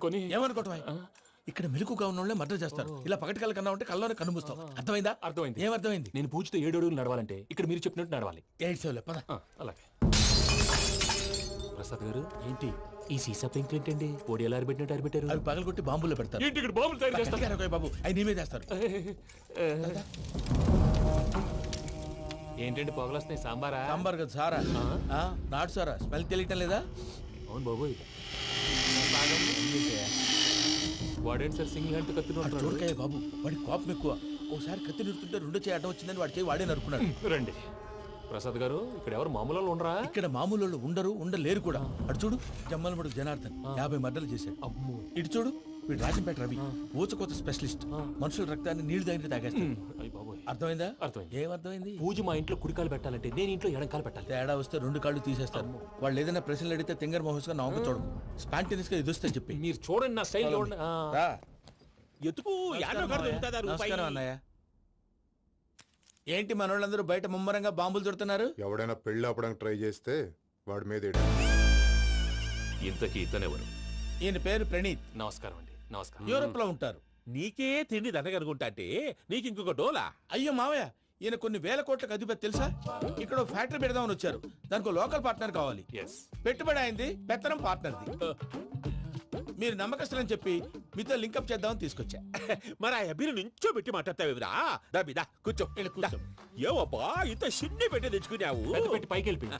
కొని ఏమనుకోవటం ఇక్కడ మెలకుగా ఉన్న వాళ్ళే మర్డర్ చేస్తారు. ఇలా పగటి కళ్ళ కన్నా ఉంటే కళ్ళలోనే కనుమూస్తావు. అర్థమైందా? అర్థమైంది. ఏమర్థమైంది? నేను పూజతో 7 అడుగులు నడవాలంటే ఇక్కడ మీరు చెప్పినట్టు నడవాలి. 8 సెవెన్ పద. అలాగే. ప్రసాద్ గారు ఏంటి ఈ సీసా పెంకులు ఏంటండి? పొడి ఎలా అరబెట్టినట్టు అరబెట్టారు? అవి పగలగొట్టి బాంబులో పెడతారు. ఏంటి ఇక్కడ బాంబులు తయారు చేస్తారు? గట్టిగా బాబు, అవి నీ మీద వేస్తారు. ఏంటండి పొగలు వస్తున్నాయి? సాంబారా? సాంబార్ కదా సారా. నాటు సారా. స్మెల్ తెలియటం లేదా? అవును బాబోయ్. వాడేంటి సార్ సింగిల్ హ్యాండ్ కత్తిని చూడకాయ బాబు, వాడి కోపం ఎక్కువ. ఓసారి కత్తి నిరుతుంటే 2 చేయి అడ్డం వచ్చిందని వాడి చేయి వాడే నరుకున్నాడు. రండి ప్రసాద్ గారు, ఇక్కడ ఎవరు మామూలు ఉండరా? ఇక్కడ మామూలు వాళ్ళు ఉండరు, ఉండలేరు కూడా. అటు చూడు, జమ్మలమడు జనార్దన్ 50 మర్డర్లు చేశాడు. అమ్మో. ఇటు చూడు, వీడు రాజంపేట రవి ఊచకోత స్పెషలిస్ట్. మనుషుల రక్తాన్ని నీళ్లు దగ్గర తాగేస్తాడు. అర్థమైందా? అర్థమైంది. ఏమర్థమైంది? పూజ మా ఇంట్లో కుడికాలు పెట్టాలంటే నేను ఇంట్లో ఎడంకాలు పెట్టాలి. తేడా వస్తే 2 కాళ్ళు తీసేస్తారు. వాళ్ళు ఏదైనా ప్రశ్నలు అడిగితే తింగర్ మహోస్ గా నవ్వు చూడము. స్పాంటినియస్ గా ఎదుస్తే చెప్పి. మీరు చూడండి నా స్టైల్. ఎతుకు నమస్కారం అన్నయ్య. ఏంటి మనోళ్ళందరూ బయట ముమ్మరంగా బాంబులు చుడుతున్నారు? ఎవడైనా పెళ్లి ఆపడానికి ట్రై చేస్తే వాడి మీద ఇంతకీ ఇతనెవరు? ఈయన పేరు ప్రణీత్. నమస్కారం అండి. నమస్కారం. యూరోప్ లో ఉంటారు. నీకే తిండి దండగనుకుంటా అంటే నీకు ఇంకొక డోలా? అయ్యో మావయ్య, ఈయన కొన్ని వేల కోట్లకు అధిపతి తెలుసా? ఇక్కడ ఫ్యాక్టరీ పెడదామని వచ్చారు. దానికి లోకల్ పార్ట్నర్ కావాలి. పెట్టుబడి అయింది, పెత్తనం పార్ట్నర్ది. మీరు నమ్మకస్తులని చెప్పి మీతో లింకప్ చేద్దామని తీసుకొచ్చా. మరి ఆ అబ్బిని నుంచో పెట్టి మాట్లాడతావురా? దాబిదా కూర్చో. ఏవబ్బా ఇంత సిన్ని పెట్టి తెచ్చుకున్నావు? పెట్టి పైకి వెళ్ళిపోయి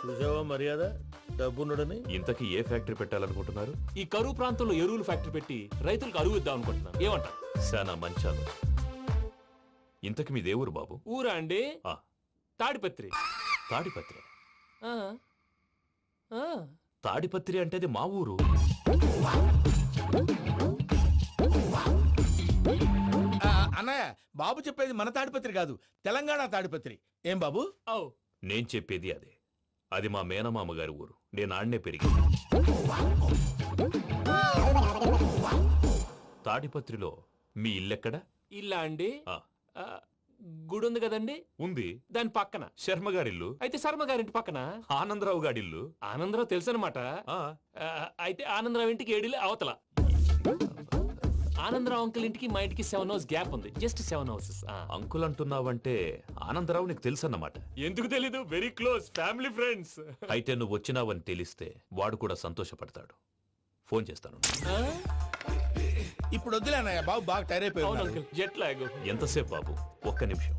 చూసావా మర్యాద డబ్బున్నడని. ఇంతకీ ఏ ఫ్యాక్టరీ పెట్టాలనుకుంటున్నారు? ఈ కరువు ప్రాంతంలో ఎరువులు ఫ్యాక్టరీ పెట్టి రైతులకు అరువు ఇద్దాం అనుకుంటున్నాను. ఏమంటారు? శానా మంచాలు. ఇంతకి మీ దేవురు బాబు? ఊరా అండి? ఆ, తాడిపత్రి. తాడిపత్రి. ఆ, ఆ. తాడిపత్రి అంటే అది మా ఊరు. అన్నయ్య, బాబు చెప్పేది మన తాడిపత్రి కాదు, తెలంగాణ తాడిపత్రి. ఏం బాబు? నేను చెప్పేది అదే. అది మా మేనమామ గారి ఊరు. నేను ఆడనే పెరిగింది. తాడిపత్రిలో మీ ఇల్లెక్కడ? ఇల్లా అండి? ఆ, గుడి ఉంది కదండి, ఉంది. దాని పక్కన శర్మ గారిల్లు. అయితే శర్మ గారింటి పక్కన ఆనందరావు గారిల్లు. ఆనందరావు తెలుసు అనమాట. అయితే ఆనందరావు ఇంటికి 7 అవతల. ఆనందరావు అంకుల్ ఇంటికి మా ఇంటికి 7 hours గ్యాప్ ఉంది. Just 7 hours. అంకుల్ అంటున్నావంటే ఆనందరావు నీకు తెలుసన్నమాట. ఎందుకు తెలీదు? Very close family friends. అయితే నువ్వు వచ్చినావని తెలిస్తే వాడు కూడా సంతోషపడతాడు. ఫోన్ చేస్తాను. ఇప్పుడు వద్దులే అన్నయ్య, బాబు బాగా టైర్ అయిపోయాడు. Jet lag. ఎంతసేపు బాబు? ఒక్క నిమిషం.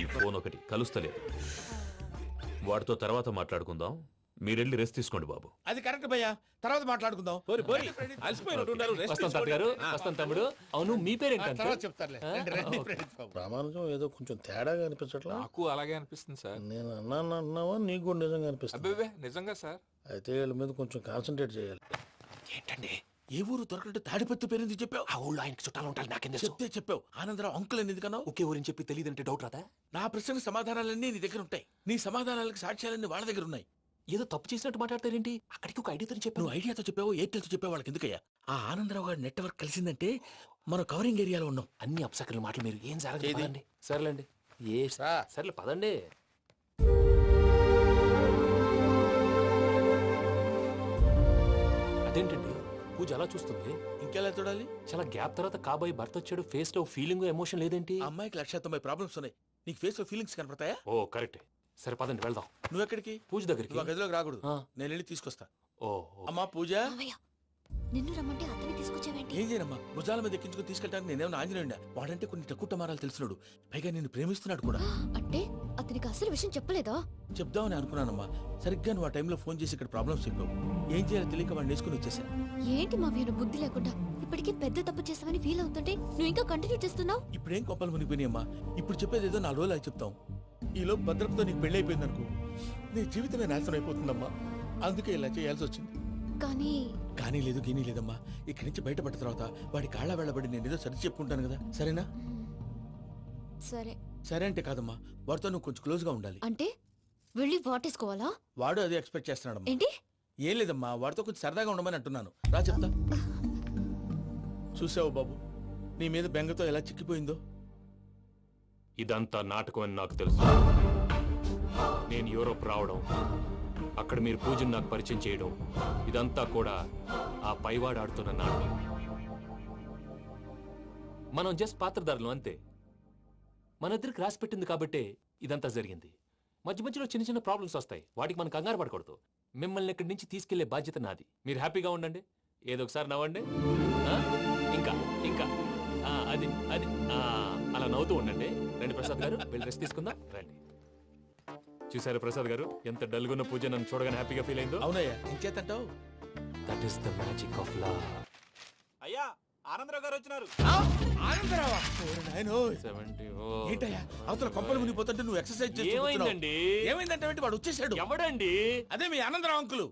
ఈ ఫోన్ ఒకటి కలుస్తలేదు. వాడితో తర్వాత మాట్లాడుకుందాం. మీరెళ్ళి రెస్ట్ తీసుకోండి బాబు. అది కరెక్ట్ భయ్యా, తర్వాత మాట్లాడుకుందాం. వస్తాం తాత గారు, వస్తాం తమ్ముడు. అవును, మీ పేరేంటంటే? చెప్తారులే. ప్రామాణికం ఏదో కొంచెం తేడాగా అనిపించట్లా? నాకు అలాగే అనిపిస్తుంది సార్. నేను అన్నావా నీకు కూడా నిజంగా అనిపిస్తుంది? అబ్బే నిజంగా సార్. అయితే వీళ్ళ మీద కొంచెం కాన్సన్ట్రేట్ చేయాలి. ఏంటండి ఏ ఊరు దొరకట్టు తాడిపత్రి పేరు ఎందుకు చెప్పావు? ఆ ఊళ్ళో ఆయనకి చుట్టాలు ఉంటారు. నాకేం తెలుసు? చెప్తే చెప్పావు. ఆనందరావు అంకుల్ అని ఎందుకన్నావు? ఒకే ఊరిని చెప్పి తెలియదంటే డౌట్ రాదా? నా ప్రశ్నకు సమాధానాలన్నీ నీ దగ్గర ఉంటాయి. నీ సమాధానాలకు సాక్ష్యాలన్నీ వాళ్ళ దగ్గర ఉన్నాయి. ఏదో తప్పు చేసినట్టు మాట్లాడతారేంటి? అక్కడికి ఒక ఐడియాతో చెప్పావు. నువ్వు ఐడియాతో చెప్పావు, ఎయిర్టెల్తో చెప్పావు, వాళ్ళకి ఎందుకయ్యా? ఆ ఆనందరావు గారి నెట్వర్క్ కలిసిందంటే మనం కవరింగ్ ఏరియాలో ఉన్నాం. అన్ని అప్సకర్ల మాటలు మీరు ఏం జరగదండి. సర్లేండి. సర్లే పదండి. అదేంటండి పూజ అలా చూస్తుంది? ఇంకెలా చూడాలి? చాలా గ్యాప్ తర్వాత కాబోయే భర్త వచ్చాడు. ఫేస్ లో ఫీలింగ్ ఎమోషన్ లేదేంటి? అమ్మాయికి 190 ప్రాబ్లమ్స్ ఉన్నాయి. నీకు ఫేస్ లో ఫీలింగ్స్ కనపడతాయా? ఓ కరెక్ట్. సరే పదండి వెళ్దాం. నువ్వెక్కడికి? పూజ దగ్గరికి. నువ్వు గదిలోకి రాకూడదు, నేను వెళ్ళి తీసుకొస్తా. ఓ అమ్మా పూజ. నిన్ను రమ్మంటే అతన్ని తీసుకొచ్చావేంటి? ఏం చేయనమ్మా, భుజాల మీద ఎక్కించుకుని తీసుకెళ్ళడానికి నేనేమన్నా ఆంజనేయుడా? వాడంటే కొన్ని తక్కువ టమారాలు తెలిసినాడు, పైగా నిన్ను ప్రేమిస్తున్నాడు కూడా. అంటే అతనికి అసలు విషయం చెప్పలేదా? చెప్దామని అనుకున్నానమ్మా. సరిగ్గా నువ్వు ఆ టైంలో ఫోన్ చేసి ఇక్కడ ప్రాబ్లమ్స్ చెప్పావు. ఏం చేయాలో తెలియక వాడిని వేసుకుని వచ్చేసా. ఏంటి మా వీరు బుద్ధి లేకుండా ఇప్పటికీ పెద్ద తప్పు చేస్తావని ఫీల్ అవుతుంటే నువ్వు ఇంకా కంటిన్యూ చేస్తున్నావు? ఇప్పుడేం కొప్పలు మునిగిపోయినాయమ్మా. ఇప్పుడు చెప్పేది ఏదో 4 రోజులు అయి చెప్తాం. ఈలోపు భద్రతతో నీకు పెళ్లి అయిపోయింది అనుకో, నీ జీవితమే నాశనం అయిపోతుందమ్మా. అందుకే ఇలా చేయాల్సి వచ్చింది. కానీ లేదు గీనీ లేదమ్మా. ఇక్కడి నుంచి బయటపడ్డ తర్వాత వాడి కాళ్ళ వెళ్ళబడి నేను ఏదో సరి చెప్పుకుంటాను కదా, సరేనా? సరే. సరే అంటే కాదమ్మా, వాడితో నువ్వు కొంచెం క్లోజ్ గా ఉండాలి. అంటే వెళ్ళి వాటేసుకోవాలా? వాడు అదే ఎక్స్పెక్ట్ చేస్తున్నాడమ్మా. ఏంటి? ఏం లేదమ్మా, వాడితో కొంచెం సరదాగా ఉండమని అంటున్నాను. రా చెప్తా. చూసావు బాబు, నీ మీద బెంగతో ఎలా చిక్కిపోయిందో. ఇదంతా నాటకం అని నాకు తెలుసు. నేను యూరోప్ రావడం, అక్కడ మీరు పూజను నాకు పరిచయం చేయడం, ఇదంతా కూడా ఆ పైవాడు ఆడుతున్న నాటకం. మనం జస్ట్ పాత్రధారులు అంతే. మన ఇద్దరికి రాసి పెట్టింది కాబట్టే ఇదంతా జరిగింది. మధ్య మధ్యలో చిన్న చిన్న ప్రాబ్లమ్స్ వస్తాయి, వాటికి మనం కంగారు పడకూడదు. మిమ్మల్ని ఇక్కడి నుంచి తీసుకెళ్లే బాధ్యత నాది. మీరు హ్యాపీగా ఉండండి, ఏదో ఒకసారి నవ్వండి. ఇంకా ఇంకా అది అది అలా నవ్వుతూ ఉండండి. రండి ప్రసాద్ గారు, వెళ్ళి రెస్ట్ తీసుకుందాం. రండి. చూసారు ప్రసాద్ గారు, ఎంత డల్గున్న పూజ నన్ను చూడగానే హ్యాపీగా ఫీల్ అయిందో. అవునయ్యా, ఇంకేతంటావు? That is the magic of love. అయ్యా ఆనందరావు గారు వచ్చినారు. ఆనందరావా? నాయనోయ్. 70. ఏంటయ్యా అవతల కొంపలు మునిగిపోతుంటే నువ్వు ఎక్సర్సైజ్ చేస్తూ కూర్చున్నావు. ఏమైందండి? ఏమైందంటే వాడు వచ్చేసాడు. ఎవడండి? అదే మీ ఆనందరావు అంకులు.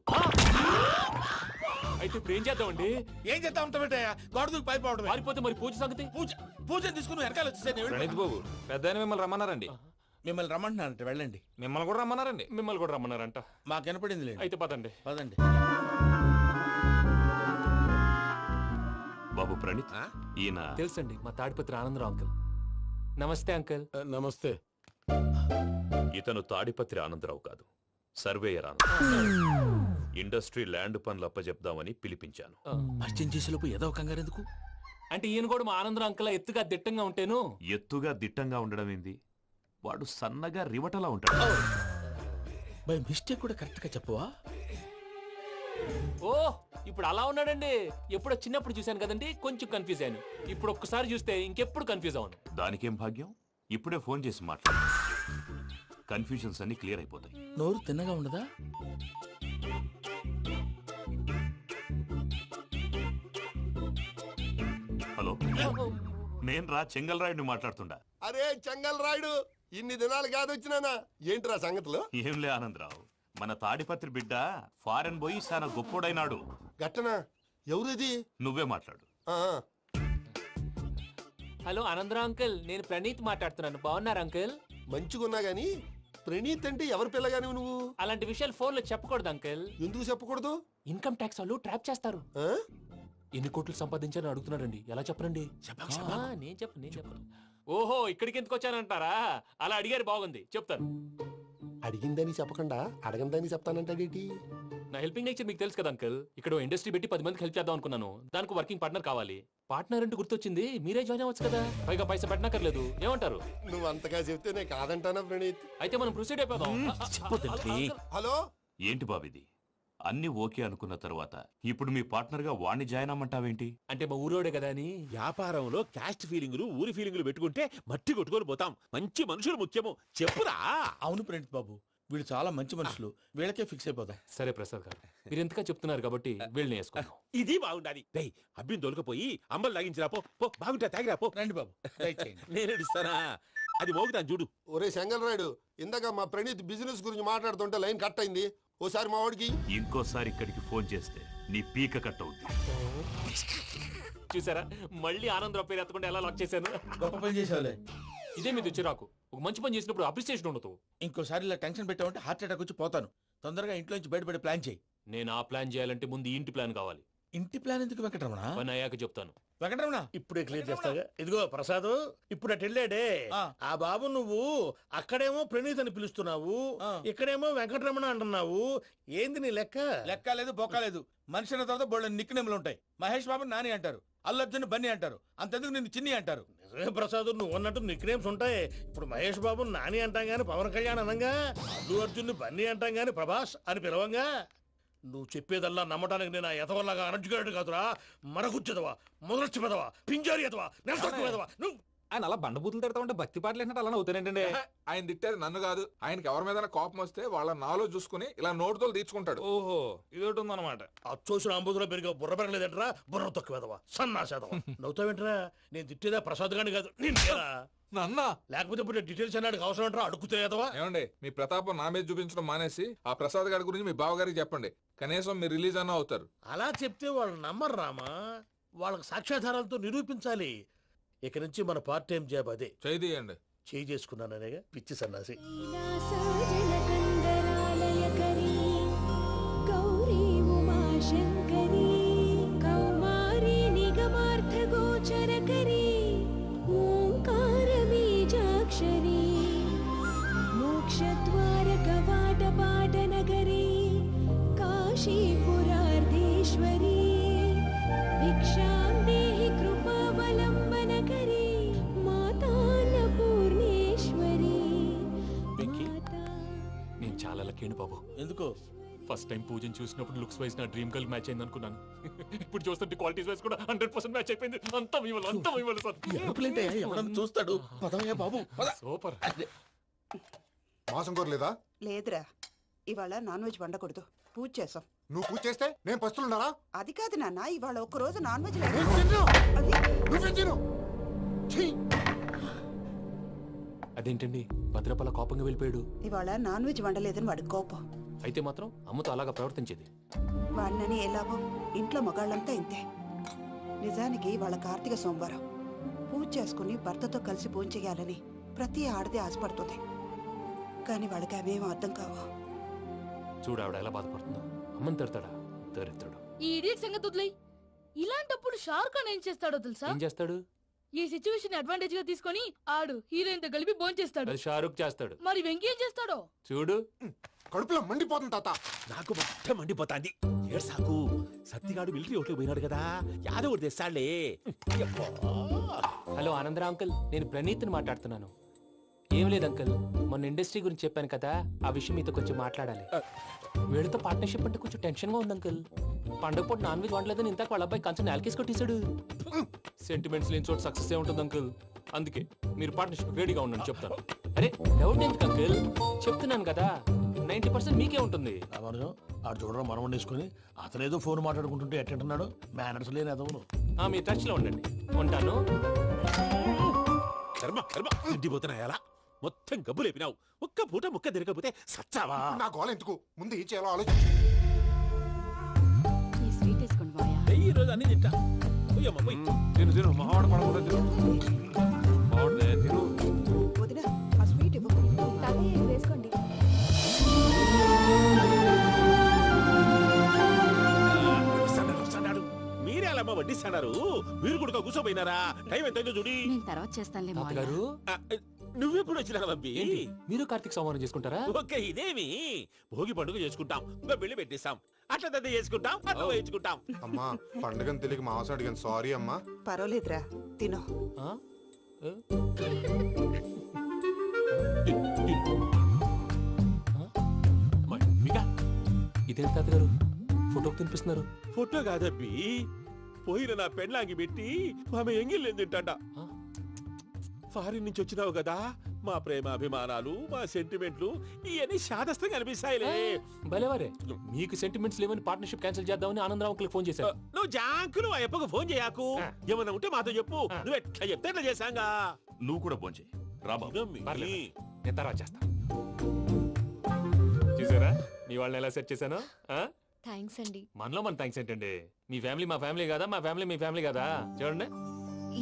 అయితే ఇప్పుడు ఏం చేద్దామండి? ఏం చేస్తా ఉంటావేటయ్యా, గోడ దూకి పైపోవడం. పారిపోతే మరి పూజ సంగతి? పూజ తీసుకుని వెనకాల వచ్చేసాను. ప్రణీత్ బాబు, పెద్ద మిమ్మల్ని రమ్మన్నారండి. మిమ్మల్ని రమ్మంటున్నానంట, వెళ్ళండి. మిమ్మల్ని కూడా రమ్మన్నారండి. మిమ్మల్ని కూడా రమ్మన్నారంట. మాకు వినపడింది లేదు. అయితే పదండి. పదండి. బాబు ప్రణీత్, ఈయన తెలుసండి, మా తాడిపత్రి ఆనందరావు అంకుల్. నమస్తే అంకుల్. నమస్తే. ఇతను తాడిపత్రి ఆనందరావు కాదు, సర్వేయర్ ఆనందరావు. ఇండస్ట్రీ ల్యాండ్ పనులు అప్పజెప్దామని పిలిపించాను. పరిచయం చేసేలోపు ఏదో కంగారు ఎందుకు? అంటే ఈయన కూడా మా ఆనందరావు అంకుల్ ఎత్తుగా దిట్టంగా ఉంటేను. ఎత్తుగా దిట్టంగా ఉండడం ఏంది, వాడు సన్నగా రివటలా ఉంటాడు. బై మిస్టేక్ కూడా కరెక్ట్ గా చెప్పవా? ఓ, ఇప్పుడు అలా ఉన్నాడండి. ఎప్పుడో చిన్నప్పుడు చూశాను కదండి, కొంచెం కన్ఫ్యూజ్ అయ్యాను. ఇప్పుడు ఒక్కసారి చూస్తే ఇంకెప్పుడు కన్ఫ్యూజ్ అవును. దానికేం భాగ్యం, ఇప్పుడే ఫోన్ చేసి మాట్లాడు. కన్ఫ్యూజన్స్ అన్ని క్లియర్ అయిపోతాయి. నోరు తిన్నగా ఉండదా? హలో, నేను రా చెంగల్ రాయుడిని మాట్లాడుతుండా. అరే చెంగల్ రాయుడు, ఇన్ని దినాలు కాదు వచ్చినానా? ఏంట్రా సంగతులు? ఏంలే ఆనందరావు, మన తాడిపత్రి బిడ్డ ఫారెన్ పోయి చాలా గొప్పోడైనాడు. గట్టనా? ఎవరిది? నువ్వే మాట్లాడు. హలో ఆనందరావు అంకుల్, నేను ప్రణీత్ మాట్లాడుతున్నాను. బాగున్నారు అంకుల్? మంచిగున్నా గాని ప్రణీత్ అంటే ఎవరి పిల్లగాని నువ్వు? అలాంటి విషయాలు ఫోన్లో చెప్పకూడదు అంకుల్. ఎందుకు చెప్పకూడదు? ఇన్కమ్ ట్యాక్స్ వాళ్ళు ట్రాప్ చేస్తారు. ఆ? ఎన్ని కోట్లు సంపాదించాలని అడుగుతున్నాడండి. ఎలా చెప్పరండి? నేను చెప్పను. ఓహో, ఇక్కడికి ఎందుకు వచ్చానంటారా? అలా అడిగారు, బాగుంది, చెప్తాను. అడిగిందని చెప్పకుండా అడగందని చెప్తానంటాడేటి? నా హెల్పింగ్ నేచర్ మీకు తెలుసు కదా అంకుల్. ఇక్కడ ఇండస్ట్రీ పెట్టి 10 మందికి హెల్ప్ చేద్దాం అనుకున్నాను. దానికి వర్కింగ్ పార్ట్నర్ కావాలి. పార్ట్నర్ అంటే గుర్తొచ్చింది, మీరే జాయిన్ అవ్వచ్చు కదా. పైగా పైసా పెట్టనక్కర్లేదు. ఏమంటారు? నువ్వు అంతగా చెప్తే నేను కాదంటానా ప్రణీత్? అయితే మనం ప్రొసీడ్ అయిపోదాం. హలో, ఏంటి బాబిది, అన్ని ఓకే అనుకున్న తర్వాత ఇప్పుడు మీ పార్ట్నర్ గా వాణ్ణి జాయిన్ అమ్మంటావేంటి? అంటే మా ఊరోడే కదా అని. వ్యాపారంలో క్యాస్ట్ ఫీలింగులు, ఊరి ఫీలింగులు పెట్టుకుంటే మట్టి కొట్టుకొని పోతాం. మంచి మనుషులు ముఖ్యము. చెప్పురా. అవును ప్రణీత్ బాబు, వీళ్ళు చాలా మంచి మనుషులు. వీళ్ళకే ఫిక్స్ అయిపోదాం. సరే ప్రసాద్ గారు, మీరు ఎంతగా చెప్తున్నారు కాబట్టి వీళ్ళని వేసుకుందాం. ఇది బాగుండాలి. డై అబ్బిని దొలకపోయి అంబలు లాగించిరా పో. పో బాగుంటా, తాగిరా పో. రండి బాబు, దయచేయండి. నేను ఇస్తానా? అది మోగుతాను చూడు. ఒరే చెంగల్ రాయుడు, ఇందాక మా ప్రణీత్ బిజినెస్ గురించి మాట్లాడుతుంటే లైన్ కట్ అయింది. ఓసారి మా వాడికి ఇంకోసారి ఇక్కడికి ఫోన్ చేస్తే నీ పీక కట్ అవుద్ది. చూసారా, మళ్ళీ ఆనందరావు పేరు ఎత్తకుండా ఎలా లాక్ చేశాను. గొప్ప పని చేసేవాళ్ళే. ఇదే మీద చిరాకు. ఒక మంచి పని చేసినప్పుడు అప్రిసియేషన్ ఉండదు. ఇంకోసారి ఇలా టెన్షన్ పెట్టామంటే హార్ట్ అటాక్ వచ్చి పోతాను. తొందరగా ఇంట్లో నుంచి బయటపడే ప్లాన్ చేయి. నేను ఆ ప్లాన్ చేయాలంటే ముందు ఇంటి ప్లాన్ కావాలి. ఇంటి ప్లాన్ ఎందుకు వెంకటరమణ? పని అయ్యాక చెప్తాను. వెంకటరమణ ఇప్పుడే క్లియర్ చేస్తాగా. ఇదిగో ప్రసాద్, ఇప్పుడు అటు వెళ్ళాడే ఆ బాబు, నువ్వు అక్కడేమో ప్రణీత్ అని పిలుస్తున్నావు, ఇక్కడేమో వెంకటరమణ అంటున్నావు. ఏంది నీ లెక్క? లెక్క లేదు, బొక్క లేదు. మనిషి అన్న తర్వాత బోళ్ళ నిక్నెములు ఉంటాయి. మహేష్ బాబు నాని అంటారు, అల్లు అర్జున్ బన్నీ అంటారు, అంతెందుకు నిన్ను చిన్ని అంటారు. నిజమే ప్రసాద్, నువ్వు అన్నట్టు నిక్నేమ్స్ ఉంటాయి. ఇప్పుడు మహేష్ బాబు నాని అంటాం గాని పవన్ కళ్యాణ్ అనంగా, అల్లు అర్జున్ బన్నీ అంటాం గాని ప్రభాస్ అని పిలవంగా. నువ్వు చెప్పేదల్లా నమ్మటానికి నేను ఎతవల్లాగా అనర్జుకేటెడ్ కాదురా. మరగుచ్చదవా, మొదలచ్చి పెదవా, పింజారి ఎదవా, నెలసొక్కుదవా నువ్వు. ఆయన అలా బండబూతులు తిడతా ఉంటే భక్తి పాటలు ఏంటంటే అలా అవుతానంటే. ఆయన తిట్టేది నన్ను కాదు, ఆయనకి ఎవరి మీద కోపం వస్తే వాళ్ళ నాలో చూసుకుని ఇలా నోటుతో తీర్చుకుంటాడు. ఓహో, ఇదొకటి ఉందన్నమాట. అచ్చోసిన అంబుధులో పెరిగా బుర్ర పెరగలేదంటరా, బుర్ర తొక్కువేదవా, సన్నాసేదవా. నవ్వుతావేంట్రా? నేను తిట్టేదా ప్రసాద్ గాని కాదు, నిన్నేరా. నన్నా లేకపోతే ఇప్పుడు డీటెయిల్స్ అన్నాడు అవసరం అంటారా? అడుగుతాయేదవా. ఏమండి, మీ ప్రతాపం నా మీద చూపించడం మానేసి ఆ ప్రసాద్ గారి గురించి మీ బావగారికి చెప్పండి. కనీసం మీరు రిలీజ్ అన్న అవుతారు. అలా చెప్తే వాళ్ళు నమ్మరు రామా. వాళ్ళకి సాక్ష్యాధారాలతో నిరూపించాలి. ఇక నుంచి మన పార్ట్ టైం జాబ్ అదే. చేయండి. చేయి చేసుకున్నాననేగా పిచ్చి సన్నాసి. ఓంకార బీజాక్షరి మోక్షద్వార నేను చాలా లక్కీ బాబు. ఎందుకో ఫస్ట్ టైం పూజను చూసినప్పుడు లుక్స్ వైజ్ నా డ్రీమ్ గర్ల్ మ్యాచ్ అయింది అనుకున్నాను. ఇప్పుడు చూస్తుంటే క్వాలిటీస్ వైజ్ కూడా 100% మ్యాచ్ అయిపోయింది. అంతా మీ వల్ల సార్. ఎరుపులేంటే ఎవడన్నా చూస్తాడు. పదవయ్యా బాబు పద. సూపర్. మాసం కోరలేదా? లేదురా, ఇవాళ నాన్ వెజ్ వండకూడదు, పూజ చేసాం. నువ్వు పూజ చేస్తే నేను పస్తులున్నారా? అది కాదు నాన్న, ఇవాళ ఒక్క రోజు నాన్ వెజ్ అదేంటండి భద్రపల కోపంగా వెళ్ళిపోయాడు? ఇవాళ నాన్ వెజ్ వండలేదని వాడి కోపం. అయితే మాత్రం అమ్మతో అలాగా ప్రవర్తించేది. వాడినని ఎలాగో ఇంట్లో మగాళ్ళంతా ఇంతే. నిజానికి వాళ్ళ కార్తీక సోమవారం పూజ చేసుకుని భర్తతో కలిసి పూజ చేయాలని ప్రతి ఆడది ఆశపడుతుంది. కానీ వాళ్ళకి అవేం అర్థం కావు. చూడు ఆవిడ ఎలా బాధపడుతుందో. అమ్మని తడతాడా? దరిద్రుడు. ఈ ఇడియట్ సంగతి వదిలేయ్. ఇలాంటప్పుడు షారుఖ్ ఖాన్ ఏం చేస్తాడో తెలుసా? ఏం చేస్తాడు? ఈ సిచ్యువేషన్ అడ్వాంటేజ్ గా తీసుకొని ఆడు హీరోయిన్ తో కలిపి బోన్ చేస్తాడు. అది షారుఖ్ చేస్తాడు. మరి వెంకీ ఏం చేస్తాడో చూడు. కడుపులో మండిపోతుంది తాత. నాకు మొత్తం మండిపోతాంది. ఏడు సాకు సత్తిగాడు మిలిటరీ ఓట్లు పోయినాడు కదా, యాదవ్ ఒకటి తెస్తాడులే. హలో ఆనందరా అంకుల్, నేను ప్రణీత్ని మాట్లాడుతున్నాను. ఏం లేదు అంకుల్, మొన్న ఇండస్ట్రీ గురించి చెప్పాను కదా, ఆ విషయం మీతో కొంచెం మాట్లాడాలి. వీళ్ళతో పార్ట్నర్షిప్ అంటే కొంచెం టెన్షన్ గా ఉంది అంకుల్. పండుగ పూట నాన్ వెజ్ వండలేదని ఇంతకు వాళ్ళ అబ్బాయి కంచెం నేలకేసి కొట్టేశాడు. సెంటిమెంట్స్ లేని చోట సక్సెస్ ఏ ఉంటుంది అంకుల్. అందుకే మీరు పార్ట్నర్షిప్ రెడీగా ఉండండి చెప్తాను. అరే డౌట్ ఎందుకు అంకుల్, చెప్తున్నాను కదా 90% మీకే ఉంటుంది. ఆడు చూడడం మనం వండేసుకుని అతనేదో ఫోన్ మాట్లాడుకుంటుంటే ఎట్టంటున్నాడు. మేనర్స్ లేని అదవును. మీ టచ్ లో ఉండండి. ఉంటాను. కర్మ కర్మ తిండిపోతున్నాయలా మొత్తం గబ్బు లేపినావు. ఒక్క పూట ముక్క తిరగకపోతే సచ్చావా? నా గోల ఎందుకు, ముందు ఏం చేయాలో ఆలోచించు. ఈ స్వీట్ వేసుకోండి బాయా. ఈ రోజు అన్ని తింటా. పోయమ్మ పోయి. తిను మహావాడ పడకుండా తిను. బాగుండే తిను. వదిన ఆ స్వీట్ ఇవ్వు. వేసుకోండి. వస్తాడు. మీరే అలా వడ్డిస్తాడారు. మీరు కూడా కూర్చోపోయినారా? టైం ఎంతైందో చూడి. నేను తర్వాత చేస్తానులే తాతగారు, నువ్వెప్పుడు వచ్చినా అబ్బి? ఏంటి మీరు కార్తీక్ సంహారం చేసుకుంటారా? ఓకే, ఇదేమి భోగి పండుగ చేసుకుంటాం, ఇంకా పెళ్లి పెట్టేస్తాం, అట్లా దద్ద చేసుకుంటాం, అట్లా వేయించుకుంటాం. అమ్మా పండుగని తెలియక మాంసం అడిగాను, సారీ అమ్మా. పర్వాలేదురా, తినో. ఆ? ఆ? ఇదేం తాతగారు ఫోటోకి తినిపిస్తున్నారు? ఫోటో కాదబ్బి, పోయిన నా పెళ్ళాంగి పెట్టి ఆమె ఎంగిల్లేం తింటాడ. ఫారిన్ నుంచి వచ్చినావు కదా, మా ప్రేమ అభిమానాలు, మా సెంటిమెంట్లు ఇవన్నీ శాదస్తంగా అనిపిస్తాయిలే. భలేవారే, మీకు సెంటిమెంట్స్ లేవని పార్ట్నర్షిప్ క్యాన్సిల్ చేద్దామని ఆనందరావు అంకుల్ ఫోన్ చేశారు. నువ్వు జాంకులు ఆ అప్పకు ఫోన్ చేయకు. ఏమన్నా ఉంటే మాతో చెప్పు. నువ్వు ఎట్లా చెప్తే ఎట్లా చేశాంగా. నువ్వు కూడా ఫోన్ చేయి. పర్లేదు, నేను తర్వాత చేస్తా. చూసారా మీ వాళ్ళని ఎలా సెట్ చేశాను? థ్యాంక్స్ అండి. మనలో మన థ్యాంక్స్ ఏంటండి? మీ ఫ్యామిలీ మా ఫ్యామిలీ కదా, మా ఫ్యామిలీ మీ ఫ్యామిలీ కదా. చూడండి,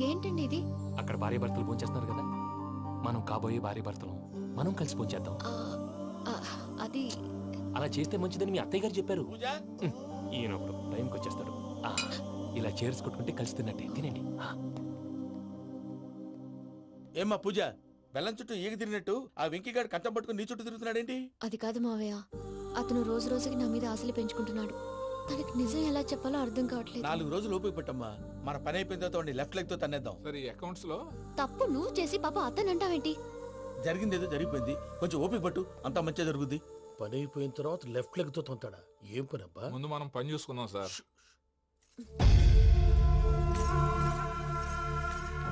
ఏంటండి ఇది? అక్కడ భార్య భర్తలు ఫోన్ చేస్తున్నారు కదా, మనం కాబోయే భార్య భర్తలు మనం కలిసి ఫోన్ చేద్దాం. అది అలా చేస్తే మంచిదని మీ అత్తయ్య గారు చెప్పారు. ఈయన ఒకడు టైంకి వచ్చేస్తాడు. ఇలా చేర్స్ కొట్టుకుంటే కలిసి తిన్నట్టే. తినండి. ఏమ్మా పూజ, బెల్లం చుట్టూ ఈగ తిరిగినట్టు ఆ వెంకీగాడు కంచం పట్టుకుని నీ చుట్టూ తిరుగుతున్నాడేంటి? అది కాదు మావయ్య, అతను రోజు రోజుకి నా మీద ఆశలు పెంచుకుంటున్నాడు. తనకి నిజం ఎలా చెప్పాలో అర్థం కావట్లేదు. 4 రోజులు ఓపిక పట్టమ్మా, మన పని అయిపోయిన తర్వాత లెఫ్ట్ లెగ్ తో తన్నేద్దాం. సరే అకౌంట్స్ లో తప్పు నువ్వు చేసి పాప అతను అంటావేంటి? జరిగింది ఏదో జరిగిపోయింది, కొంచెం ఓపిక పట్టు, అంతా మంచిగా జరుగుద్ది. పని అయిపోయిన తర్వాత లెఫ్ట్ లెగ్ తో తొంతాడా? ఏం పని అబ్బా? ముందు మనం పని చూసుకుందాం సార్.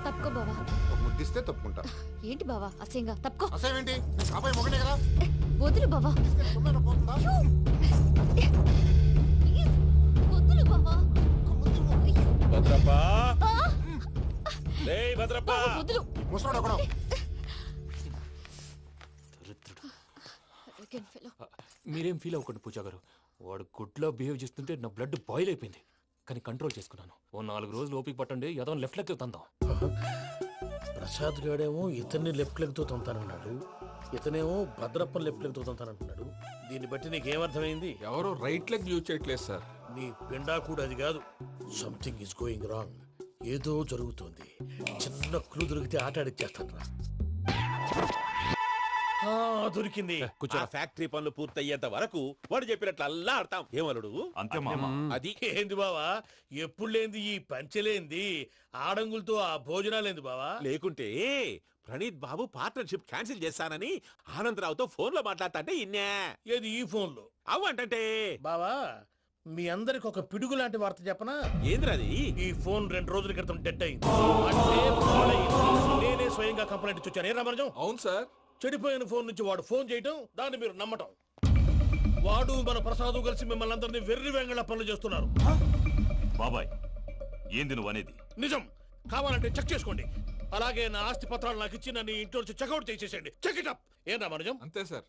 తప్పుకో బావా. ఒక ముద్దిస్తే తప్పుకుంటా. ఏంటి బావా అసహ్యంగా? తప్పుకో. అసేమేంటి, కాబోయే మొగనే కదా. వదులు బావా. తొందరగా పోతుందా? ప్లీజ్, వదులు బావా. భద్రప్పా, లేయ్ భద్రప్పా. వదులు. ముసలోడు ఒకడు. Arrogant fellow. మీరేం ఫీల్ అవ్వకండి పూజా గారు. వాడు గుడ్లో బిహేవ్ చేస్తుంటే నా బ్లడ్ బాయిల్ అయిపోయింది. కానీ కంట్రోల్ చేసుకున్నాను. ఓ 4 రోజులు ఓపిక పట్టండి, ఏదో లెఫ్ట్ లెక్క తందాం. ప్రసాద్ గాడేమో ఇతన్ని లెఫ్ట్ లెగ్ తో తొంతానన్నాడు, ఇతనేమో భద్రప్పని లెఫ్ట్ లెగ్ తో తొంతానంటున్నాడు. దీన్ని బట్టి నీకేమర్థమైంది? ఎవరు రైట్ లెగ్ యూజ్ చేయట్లేదు సార్. నీ పిండా కూడా అది కాదు. Something is going wrong. ఏదో జరుగుతోంది. చిన్న క్లూ దొరికితే ఆట ఆడిచ్చేస్తాను రా. దొరికింది. ఆ ఫ్యాక్టరీ పనులు పూర్తయ్యేంత వరకు వాడు చెప్పినట్లు అల్లా ఆడతాం. ఏమలుడు అంతే మామ. అది ఏంది బావా, ఎప్పుడు లేంది ఈ పంచలేంది, ఆడంగులతో ఆ భోజనాలేంది బావా? లేకుంటే ప్రణీత్ బాబు పార్ట్నర్షిప్ క్యాన్సిల్ చేస్తానని ఆనందరావుతో ఫోన్ లో మాట్లాడతాంటే ఇన్నే. ఏది ఈ ఫోన్లో? అవ్వంటే బావా, మీ అందరికి ఒక పిడుగు లాంటి వార్త చెప్పనా? ఏంద్రది? ఈ ఫోన్ 2 రోజుల క్రితం డెడ్ అయింది. అంటే పాడైంది. నేనే స్వయంగా కంప్లైంట్ ఇచ్చి వచ్చాను. ఏ రామరాజం? అవును సార్. చెడిపోయిన ఫోన్ నుంచి వాడు ఫోన్ చేయటం, దాన్ని మీరు నమ్మటం. వాడు మన ప్రసాదు కలిసి మిమ్మల్ని అందరినీ వెర్రి వెంగళ పనులు చేస్తున్నారు. బాబాయ్ ఏంది నువ్వు అనేది? నిజం. కావాలంటే చెక్ చేసుకోండి. అలాగే నా ఆస్తి పత్రాలు నాకు ఇచ్చి నన్ను ఇంట్లో నుంచి చెక్అౌట్ చేసేసండి. Check it up. ఏం రామరాజం? అంతే సార్.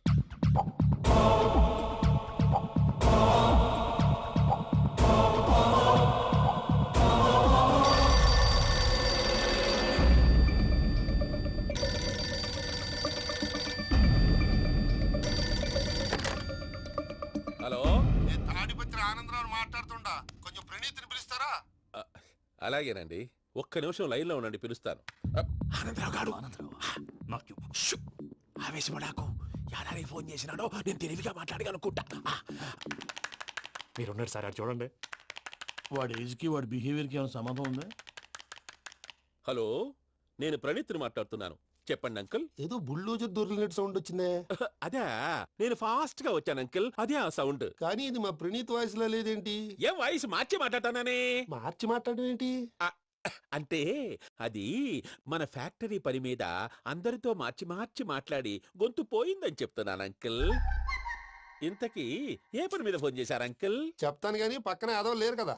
హలో, నేను తాడిపత్రి ఆనందరావు మాట్లాడుతుండా, కొంచెం ప్రణీతిని పిలుస్తారా? అలాగేనండి. ఒక్క నిమిషం లైన్ లో ఉండండి, పిలుస్తాను. ఆనందరావు గాడు ఆవేశపడాకు. యాదానికి ఫోన్ చేసినాడో నేను తెలివిగా మాట్లాడగలనుకుంటా. మీరున్నారు సార్, అది చూడండి. వాడి ఏజ్కి వాడి బిహేవియర్కి ఏమైనా సంబంధం ఉందా? హలో, నేను ప్రణీత్ని మాట్లాడుతున్నాను. చెప్పండి అంకుల్. ఏదో బుల్డోజర్ దొరికినట్టు సౌండ్ వచ్చిందే. అదే, నేను ఫాస్ట్ గా వచ్చాను అంకుల్. అదే ఆ సౌండ్. కానీ ఇది మా ప్రణీత్ వాయిస్ లో లేదేంటి? ఏం వాయిస్ మార్చి మాట్లాడతాననే? మార్చి మాట్లాడడం ఏంటి? అంటే అది మన ఫ్యాక్టరీ పని మీద అందరితో మార్చి మార్చి మాట్లాడి గొంతు పోయిందని చెప్తున్నాను అంకుల్. ఇంతకీ ఏ పని మీద ఫోన్ చేశారు అంకుల్? చెప్తాను గానీ పక్కన ఏదో లేరు కదా.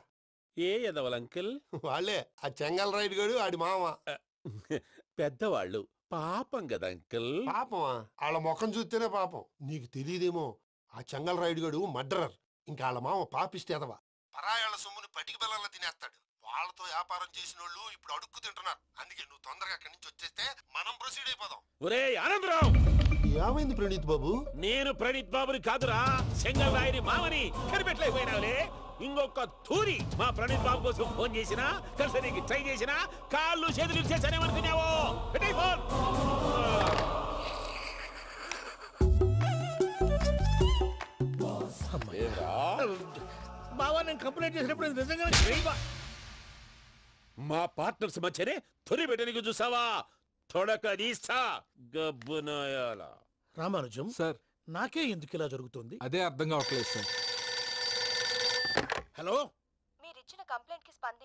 ఏ ఎదవలు అంకుల్? వాళ్ళే ఆ చెంగల్ రైడ్ గడు ఆడి మామ. పెద్దవాళ్ళు, పాపం కదా అంకుల్. పాపమా? వాళ్ళ ముఖం చూస్తేనే పాపం. నీకు తెలియదేమో, ఆ చెంగల్ రైడ్ గడు మర్డరర్. ఇంకా వాళ్ళ మామ పాపిస్తేదవా. పరాయాళ్ళ సొమ్ముని పటికి బెల్లంలో తినేస్తాడు. వాళ్ళతో వ్యాపారం చేసిన వాళ్ళు ఇప్పుడు అడుక్కు తింటున్నారు. అందుకే నువ్వు తొందరగా అక్కడి నుంచి వచ్చేస్తే మనం ప్రొసీడ్ అయిపోదాం. ఒరే ఆనందరావు! ఏమైంది ప్రణీత్ బాబు? నేను ప్రణీత్ బాబుని కాదురా, సెంగల్ రాయని మామని. కనిపెట్టలేకపోయినావులే. ఇంకొక తూరి మా ప్రణీత్ బాబు కోసం ఫోన్ చేసినా, కలిసి నీకు ట్రై చేసినా కాళ్ళు చేతులు ఇచ్చేసానేమనుకున్నావో. పెట్టేయ్ ఫోన్. బావా, నేను కంప్లైంట్ చేసినప్పుడు ఇది నిజంగా మా పార్ట్నర్స్ మధ్యనే తొలి పెట్టడానికి చూసావా? తొడక నీస్తా గబ్బునాయాల. రామానుజం సార్, నాకే ఎందుకు ఇలా జరుగుతుంది? అదే అర్థం కావట్లేదు సార్. హలో, మీరిచ్చిన కంప్లైంట్ కి స్పందించి